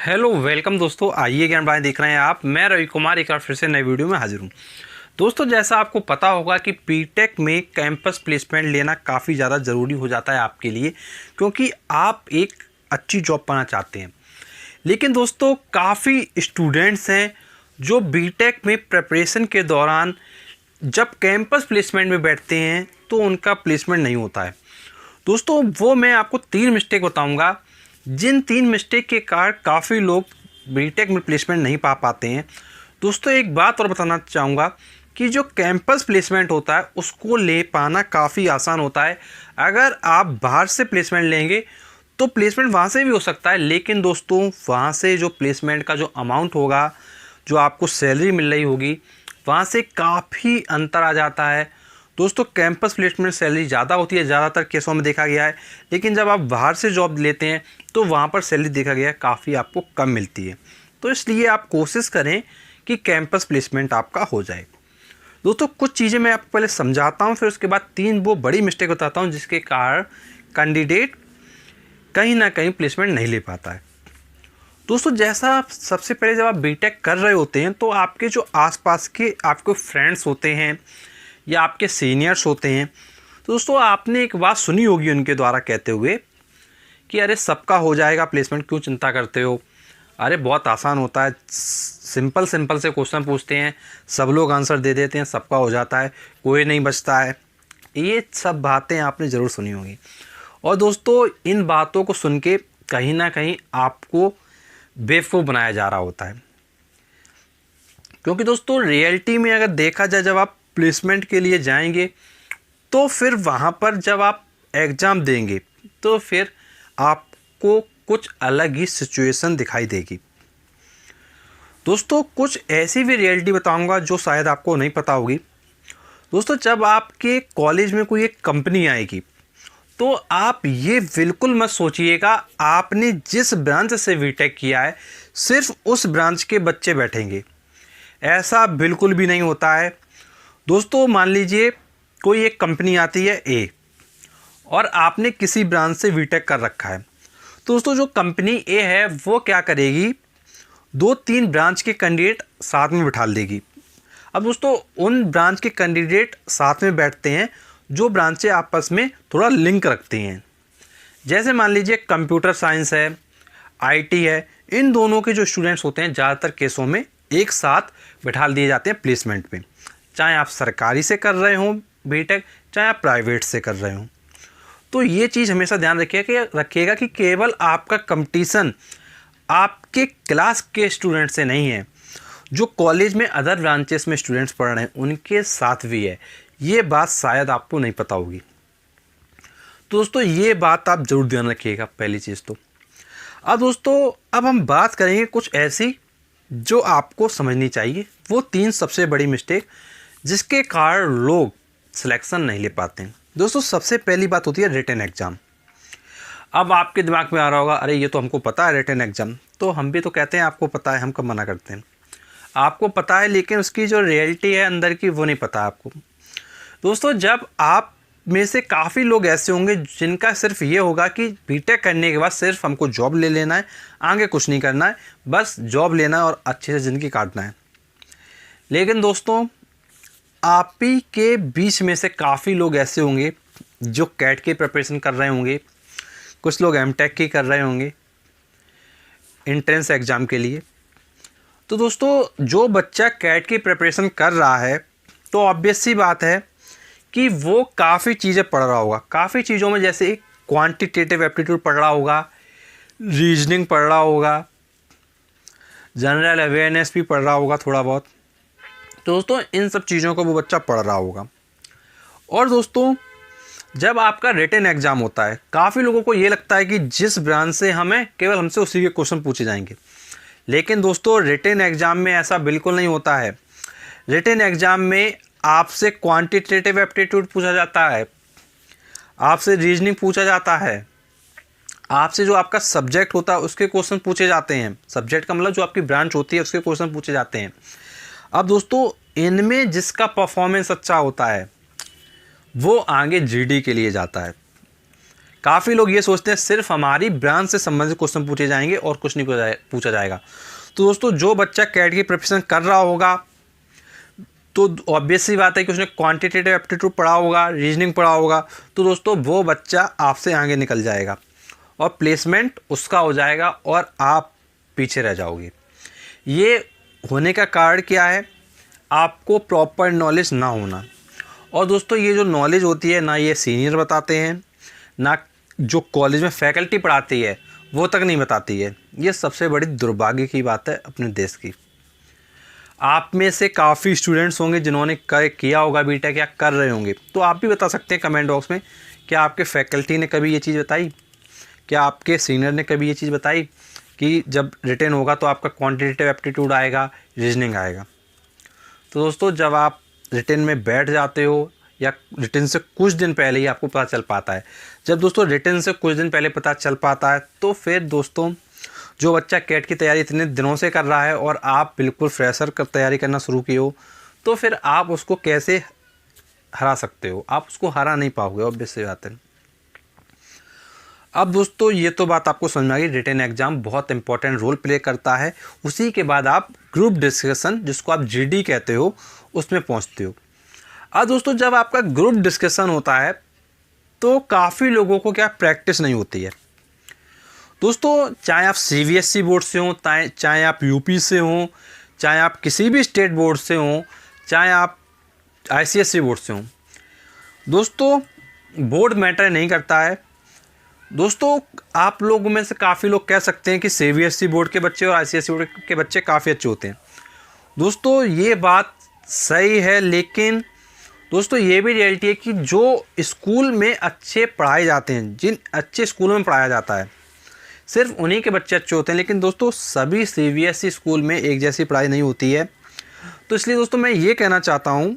Hello welcome दोस्तों, आइए ज्ञान बातें देख रहे हैं आप। मैं रवि कुमार एक बार फिर से नए वीडियो में हाजिर हूँ। दोस्तों, जैसा आपको पता होगा कि बीटेक में कैंपस प्लेसमेंट लेना काफ़ी ज़्यादा ज़रूरी हो जाता है आपके लिए, क्योंकि आप एक अच्छी जॉब पाना चाहते हैं। लेकिन दोस्तों, काफ़ी स्टूडेंट्स हैं जो बीटेक में प्रिपरेशन के दौरान जब कैंपस प्लेसमेंट में बैठते हैं तो उनका प्लेसमेंट नहीं होता है। दोस्तों, वो मैं आपको 3 मिस्टेक बताऊंगा, जिन 3 मिस्टेक के कारण काफ़ी लोग बीटेक में प्लेसमेंट नहीं पा पाते हैं। दोस्तों, एक बात और बताना चाहूँगा कि जो कैंपस प्लेसमेंट होता है उसको ले पाना काफ़ी आसान होता है। अगर आप बाहर से प्लेसमेंट लेंगे तो प्लेसमेंट वहाँ से भी हो सकता है, लेकिन दोस्तों वहाँ से जो प्लेसमेंट का जो अमाउंट होगा, जो आपको सैलरी मिल रही होगी, वहाँ से काफ़ी अंतर आ जाता है। दोस्तों, कैंपस प्लेसमेंट सैलरी ज़्यादा होती है, ज़्यादातर केसों में देखा गया है, लेकिन जब आप बाहर से जॉब लेते हैं तो वहाँ पर सैलरी देखा गया है काफ़ी आपको कम मिलती है। तो इसलिए आप कोशिश करें कि कैंपस प्लेसमेंट आपका हो जाए। दोस्तों, कुछ चीज़ें मैं आपको पहले समझाता हूँ, फिर उसके बाद 3 वो बड़ी मिस्टेक बताता हूँ जिसके कारण कैंडिडेट कहीं ना कहीं प्लेसमेंट नहीं ले पाता है। दोस्तों, जैसा सबसे पहले जब आप बीटेक कर रहे होते हैं तो आपके जो आसपास के आपके फ्रेंड्स होते हैं या आपके सीनियर्स होते हैं, तो दोस्तों आपने एक बात सुनी होगी उनके द्वारा कहते हुए कि अरे सबका हो जाएगा प्लेसमेंट, क्यों चिंता करते हो, अरे बहुत आसान होता है, सिंपल सिंपल से क्वेश्चन पूछते हैं, सब लोग आंसर दे देते हैं, सबका हो जाता है, कोई नहीं बचता है। ये सब बातें आपने ज़रूर सुनी होगी। और दोस्तों, इन बातों को सुन के कहीं ना कहीं आपको बेवकूफ़ बनाया जा रहा होता है, क्योंकि दोस्तों रियलिटी में अगर देखा जाए, जब आप प्लेसमेंट के लिए जाएंगे तो फिर वहाँ पर जब आप एग्ज़ाम देंगे तो फिर आपको कुछ अलग ही सिचुएशन दिखाई देगी। दोस्तों, कुछ ऐसी भी रियलिटी बताऊंगा जो शायद आपको नहीं पता होगी। दोस्तों, जब आपके कॉलेज में कोई एक कंपनी आएगी तो आप ये बिल्कुल मत सोचिएगा आपने जिस ब्रांच से बीटेक किया है सिर्फ उस ब्रांच के बच्चे बैठेंगे। ऐसा बिल्कुल भी नहीं होता है। दोस्तों, मान लीजिए कोई एक कंपनी आती है ए, और आपने किसी ब्रांच से बीटेक कर रखा है, तो दोस्तों जो कंपनी ए है वो क्या करेगी, 2-3 ब्रांच के कैंडिडेट साथ में बिठा देगी। अब दोस्तों उन ब्रांच के कैंडिडेट साथ में बैठते हैं जो ब्रांचें आपस में थोड़ा लिंक रखती हैं। जैसे मान लीजिए कंप्यूटर साइंस है, आईटी है, इन दोनों के जो स्टूडेंट्स होते हैं ज़्यादातर केसों में एक साथ बिठा दिए जाते हैं प्लेसमेंट पे, चाहे आप सरकारी से कर रहे हों बीटेक, चाहे आप प्राइवेट से कर रहे हों। तो ये चीज़ हमेशा ध्यान रखिएगा कि केवल आपका कंपटीशन आपके क्लास के स्टूडेंट से नहीं है, जो कॉलेज में अदर ब्रांचेस में स्टूडेंट्स पढ़ रहे हैं उनके साथ भी है। ये बात शायद आपको नहीं पता होगी। तो दोस्तों ये बात आप ज़रूर ध्यान रखिएगा, पहली चीज़ तो। अब दोस्तों, अब हम बात करेंगे कुछ ऐसी जो आपको समझनी चाहिए, वो 3 सबसे बड़ी मिस्टेक जिसके कारण लोग सिलेक्शन नहीं ले पाते हैं। दोस्तों, सबसे पहली बात होती है रिटन एग्ज़ाम। अब आपके दिमाग में आ रहा होगा, अरे ये तो हमको पता है रिटन एग्ज़ाम, तो हम भी तो कहते हैं आपको पता है, हम कब मना करते हैं। आपको पता है, लेकिन उसकी जो रियलिटी है अंदर की वो नहीं पता आपको। दोस्तों, जब आप में से काफ़ी लोग ऐसे होंगे जिनका सिर्फ ये होगा कि बीटेक करने के बाद सिर्फ हमको जॉब ले लेना है, आगे कुछ नहीं करना है, बस जॉब लेना है और अच्छे से ज़िंदगी काटना है। लेकिन दोस्तों, आप ही के बीच में से काफ़ी लोग ऐसे होंगे जो कैट की प्रिपरेशन कर रहे होंगे, कुछ लोग एमटेक की कर रहे होंगे एंट्रेंस एग्ज़ाम के लिए। तो दोस्तों, जो बच्चा कैट की प्रिपरेशन कर रहा है तो ऑब्वियस सी बात है कि वो काफ़ी चीज़ें पढ़ रहा होगा। काफ़ी चीज़ों में जैसे क्वांटिटेटिव एप्टीट्यूड पढ़ रहा होगा, रीजनिंग पढ़ रहा होगा, जनरल अवेयरनेस भी पढ़ रहा होगा थोड़ा बहुत। तो दोस्तों इन सब चीज़ों को वो बच्चा पढ़ रहा होगा। और दोस्तों, जब आपका रिटन एग्ज़ाम होता है, काफ़ी लोगों को ये लगता है कि जिस ब्रांच से हमें केवल हमसे उसी के क्वेश्चन पूछे जाएंगे। लेकिन दोस्तों, रिटन एग्ज़ाम में ऐसा बिल्कुल नहीं होता है। रिटन एग्ज़ाम में आपसे क्वांटिटेटिव एप्टीट्यूड पूछा जाता है, आपसे रीजनिंग पूछा जाता है, आपसे जो आपका सब्जेक्ट होता है उसके क्वेश्चन पूछे जाते हैं। सब्जेक्ट का मतलब जो आपकी ब्रांच होती है उसके क्वेश्चन पूछे जाते हैं। अब दोस्तों, इनमें जिसका परफॉर्मेंस अच्छा होता है वो आगे जीडी के लिए जाता है। काफ़ी लोग ये सोचते हैं सिर्फ हमारी ब्रांच से संबंधित क्वेश्चन पूछे जाएंगे और कुछ नहीं पूछा जाएगा। तो दोस्तों जो बच्चा कैट की प्रिपरेशन कर रहा होगा तो ऑब्वियस सी बात है कि उसने क्वांटिटेटिव एप्टीट्यूड पढ़ा होगा, रीजनिंग पढ़ा होगा, तो दोस्तों वो बच्चा आपसे आगे निकल जाएगा और प्लेसमेंट उसका हो जाएगा और आप पीछे रह जाओगे। ये होने का कारण क्या है? आपको प्रॉपर नॉलेज ना होना। और दोस्तों ये जो नॉलेज होती है ना ये सीनियर बताते हैं, ना जो कॉलेज में फैकल्टी पढ़ाती है वो तक नहीं बताती है। ये सबसे बड़ी दुर्भाग्य की बात है अपने देश की। आप में से काफ़ी स्टूडेंट्स होंगे जिन्होंने किया होगा बीटेक या कर रहे होंगे, तो आप भी बता सकते हैं कमेंट बॉक्स में, क्या आपके फैकल्टी ने कभी ये चीज़ बताई, क्या आपके सीनियर ने कभी ये चीज़ बताई कि जब रिटन होगा तो आपका क्वांटिटेटिव एप्टीट्यूड आएगा, रीजनिंग आएगा। तो दोस्तों जब आप रिटन में बैठ जाते हो या रिटन से कुछ दिन पहले ही आपको पता चल पाता है, जब दोस्तों रिटन से कुछ दिन पहले पता चल पाता है तो फिर दोस्तों जो बच्चा कैट की तैयारी इतने दिनों से कर रहा है और आप बिल्कुल फ्रेशर कर तैयारी करना शुरू किए हो, तो फिर आप उसको कैसे हरा सकते हो? आप उसको हरा नहीं पाओगे, ऑब्वियस सी बात है। अब दोस्तों ये तो बात आपको समझ में आ गई, रिटन एग्जाम बहुत इंपॉर्टेंट रोल प्ले करता है। उसी के बाद आप ग्रुप डिस्कशन, जिसको आप जीडी कहते हो, उसमें पहुंचते हो। अब दोस्तों जब आपका ग्रुप डिस्कशन होता है तो काफ़ी लोगों को क्या प्रैक्टिस नहीं होती है। दोस्तों चाहे आप सीबीएसई बोर्ड से हों, चाहे आप यूपी से हों, चाहे आप किसी भी स्टेट बोर्ड से हों, चाहे आप आईसीएसई बोर्ड से हों, दोस्तों बोर्ड मैटर नहीं करता है। दोस्तों आप लोगों में से काफ़ी लोग कह सकते हैं कि सीबीएसई बोर्ड के बच्चे और आईसीएसई बोर्ड के बच्चे काफ़ी अच्छे होते हैं। दोस्तों ये बात सही है, लेकिन दोस्तों ये भी रियलिटी है कि जो स्कूल में अच्छे पढ़ाए जाते हैं, जिन अच्छे स्कूलों में पढ़ाया जाता है, सिर्फ उन्हीं के बच्चे अच्छे होते हैं। लेकिन दोस्तों सभी सीबीएसई स्कूल में एक जैसी पढ़ाई नहीं होती है। तो इसलिए दोस्तों मैं ये कहना चाहता हूँ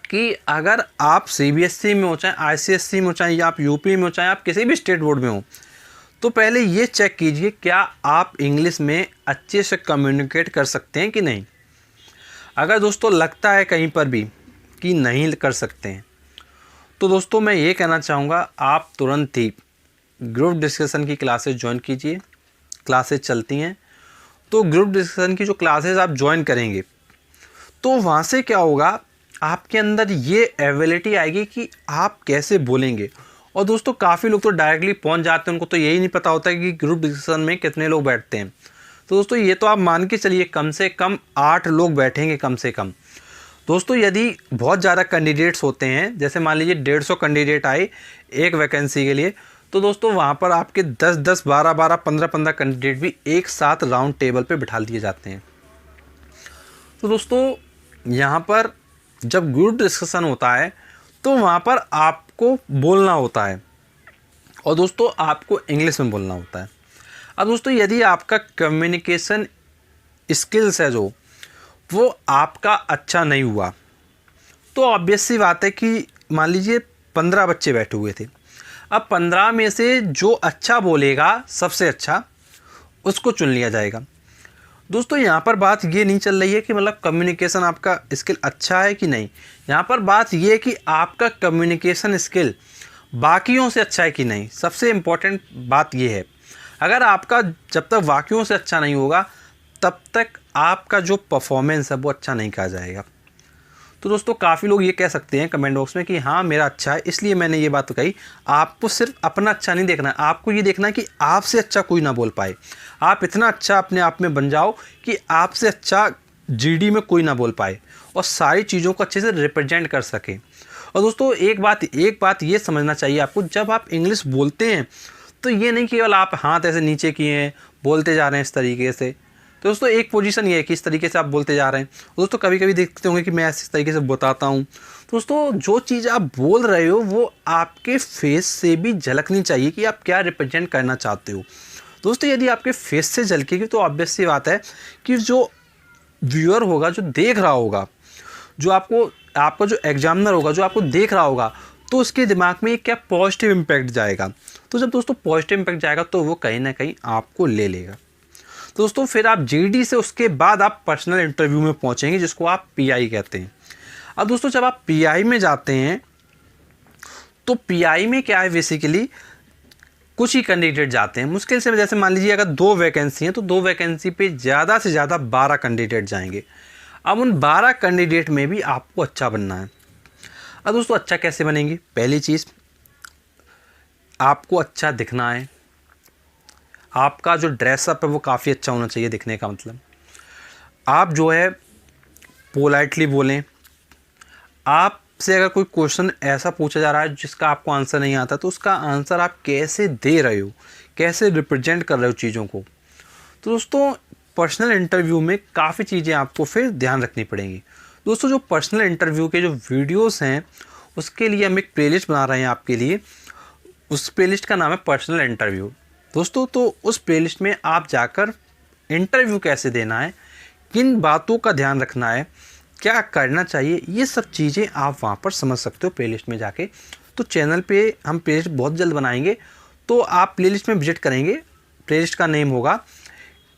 कि अगर आप सीबीएसई में हो, चाहे आईसीएसई में हो, चाहे आप यूपी में हो, चाहे आप किसी भी स्टेट बोर्ड में हो, तो पहले ये चेक कीजिए क्या आप इंग्लिश में अच्छे से कम्युनिकेट कर सकते हैं कि नहीं। अगर दोस्तों लगता है कहीं पर भी कि नहीं कर सकते हैं, तो दोस्तों मैं ये कहना चाहूँगा आप तुरंत ही ग्रुप डिस्कशन की क्लासेस ज्वाइन कीजिए। क्लासेस चलती हैं, तो ग्रुप डिस्कशन की जो क्लासेस आप ज्वाइन करेंगे तो वहाँ से क्या होगा, आपके अंदर ये एबिलिटी आएगी कि आप कैसे बोलेंगे। और दोस्तों काफ़ी लोग तो डायरेक्टली पहुँच जाते हैं, उनको तो यही नहीं पता होता है कि ग्रुप डिस्कशन में कितने लोग बैठते हैं। तो दोस्तों ये तो आप मान के चलिए कम से कम 8 लोग बैठेंगे कम से कम। दोस्तों यदि बहुत ज़्यादा कैंडिडेट्स होते हैं, जैसे मान लीजिए 150 कैंडिडेट आए एक वैकेंसी के लिए, तो दोस्तों वहाँ पर आपके 10-10, 12-12, 15-15 कैंडिडेट भी एक साथ राउंड टेबल पे बिठा दिए जाते हैं। तो दोस्तों यहाँ पर जब ग्रुप डिस्कशन होता है तो वहाँ पर आपको बोलना होता है और दोस्तों आपको इंग्लिश में बोलना होता है। अब दोस्तों यदि आपका कम्युनिकेशन स्किल्स है जो वो आपका अच्छा नहीं हुआ, तो ऑब्वियस सी बात है कि मान लीजिए 15 बच्चे बैठे हुए थे, अब 15 में से जो अच्छा बोलेगा सबसे अच्छा, उसको चुन लिया जाएगा। दोस्तों यहाँ पर बात ये नहीं चल रही है कि मतलब कम्युनिकेशन आपका स्किल अच्छा है कि नहीं, यहाँ पर बात ये है कि आपका कम्युनिकेशन स्किल बाकियों से अच्छा है कि नहीं। सबसे इम्पोर्टेंट बात ये है, अगर आपका जब तक बाकियों से अच्छा नहीं होगा तब तक आपका जो परफॉर्मेंस है वो अच्छा नहीं कहा जाएगा। तो दोस्तों काफ़ी लोग ये कह सकते हैं कमेंट बॉक्स में कि हाँ मेरा अच्छा है इसलिए मैंने ये बात कही। आपको सिर्फ अपना अच्छा नहीं देखना है, आपको ये देखना है कि आपसे अच्छा कोई ना बोल पाए। आप इतना अच्छा अपने आप में बन जाओ कि आपसे अच्छा जीडी में कोई ना बोल पाए और सारी चीज़ों को अच्छे से रिप्रेजेंट कर सके। और दोस्तों एक बात ये समझना चाहिए आपको, जब आप इंग्लिश बोलते हैं तो ये नहीं केवल आप हाथ ऐसे नीचे किए हैं बोलते जा रहे हैं इस तरीके से। तो दोस्तों एक पोजीशन ये है कि इस तरीके से आप बोलते जा रहे हैं। दोस्तों कभी कभी देखते होंगे कि मैं इस तरीके से बताता हूँ। दोस्तों जो चीज़ आप बोल रहे हो वो आपके फेस से भी झलकनी चाहिए कि आप क्या रिप्रेजेंट करना चाहते हो। दोस्तों यदि आपके फेस से झलकेगी तो ऑब्वियस सी बात है कि जो व्यूअर होगा, जो देख रहा होगा, जो आपका जो एग्जामिनर होगा, जो आपको देख रहा होगा, तो उसके दिमाग में क्या पॉजिटिव इम्पैक्ट जाएगा। तो जब दोस्तों पॉजिटिव इम्पैक्ट जाएगा तो वो कहीं ना कहीं आपको ले लेगा। दोस्तों फिर आप जीडी से उसके बाद आप पर्सनल इंटरव्यू में पहुंचेंगे, जिसको आप पीआई कहते हैं। अब दोस्तों जब आप पीआई में जाते हैं तो पीआई में क्या है, बेसिकली कुछ ही कैंडिडेट जाते हैं। मुश्किल से जैसे मान लीजिए अगर 2 वैकेंसी हैं तो 2 वैकेंसी पे ज़्यादा से ज़्यादा 12 कैंडिडेट जाएंगे। अब उन 12 कैंडिडेट में भी आपको अच्छा बनना है। अब दोस्तों अच्छा कैसे बनेंगे? पहली चीज़, आपको अच्छा दिखना है। आपका जो ड्रेसअप है वो काफ़ी अच्छा होना चाहिए। दिखने का मतलब आप जो है पोलाइटली बोलें। आपसे अगर कोई क्वेश्चन ऐसा पूछा जा रहा है जिसका आपको आंसर नहीं आता तो उसका आंसर आप कैसे दे रहे हो, कैसे रिप्रेजेंट कर रहे हो चीज़ों को। तो दोस्तों पर्सनल इंटरव्यू में काफ़ी चीज़ें आपको फिर ध्यान रखनी पड़ेंगी। दोस्तों जो पर्सनल इंटरव्यू के जो वीडियोस हैं उसके लिए हम एक प्लेलिस्ट बना रहे हैं आपके लिए। उस प्लेलिस्ट का नाम है पर्सनल इंटरव्यू। दोस्तों तो उस प्लेलिस्ट में आप जाकर इंटरव्यू कैसे देना है, किन बातों का ध्यान रखना है, क्या करना चाहिए, ये सब चीज़ें आप वहाँ पर समझ सकते हो प्लेलिस्ट में जाके। तो चैनल पे हम प्लेलिस्ट बहुत जल्द बनाएंगे, तो आप प्लेलिस्ट में विजिट करेंगे। प्लेलिस्ट का नेम होगा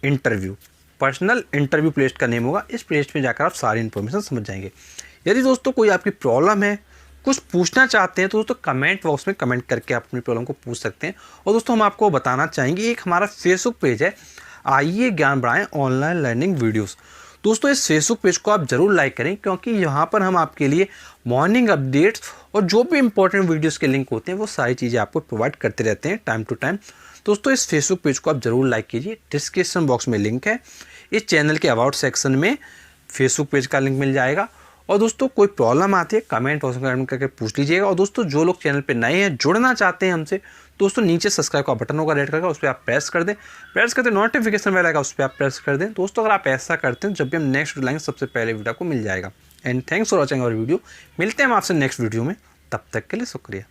इंटरव्यू, पर्सनल इंटरव्यू प्लेलिस्ट का नेम होगा। इस प्लेलिस्ट में जाकर आप सारी इन्फॉर्मेशन समझ जाएंगे। यदि दोस्तों कोई आपकी प्रॉब्लम है, कुछ पूछना चाहते हैं तो दोस्तों कमेंट बॉक्स में कमेंट करके आप अपनी प्रॉब्लम को पूछ सकते हैं। और दोस्तों हम आपको बताना चाहेंगे एक हमारा फेसबुक पेज है, आइए ज्ञान बढ़ाएं ऑनलाइन लर्निंग वीडियोस। दोस्तों इस फेसबुक पेज को आप ज़रूर लाइक करें, क्योंकि यहाँ पर हम आपके लिए मॉर्निंग अपडेट्स और जो भी इंपॉर्टेंट वीडियोस के लिंक होते हैं वो सारी चीज़ें आपको प्रोवाइड करते रहते हैं टाइम टू टाइम। दोस्तों इस फेसबुक पेज को आप ज़रूर लाइक कीजिए। डिस्क्रिप्शन बॉक्स में लिंक है, इस चैनल के अबाउट सेक्शन में फेसबुक पेज का लिंक मिल जाएगा। और दोस्तों कोई प्रॉब्लम आती है कमेंट बॉक्स में कमेंट करके पूछ लीजिएगा। और दोस्तों जो लोग चैनल पे नए हैं, जुड़ना चाहते हैं हमसे, दोस्तों नीचे सब्सक्राइब का बटन होगा रेड कलर का, उस पर आप प्रेस कर दें। प्रेस करते नोटिफिकेशन बेल आएगा, उस पर आप प्रेस कर दें। दोस्तों अगर आप ऐसा करते हैं जब भी हम नेक्स्ट वीडियो लाएंगे सबसे पहले वीडियो को मिल जाएगा। And thanks for watching our video. मिलते हैं हम आपसे नेक्स्ट वीडियो में, तब तक के लिए शुक्रिया।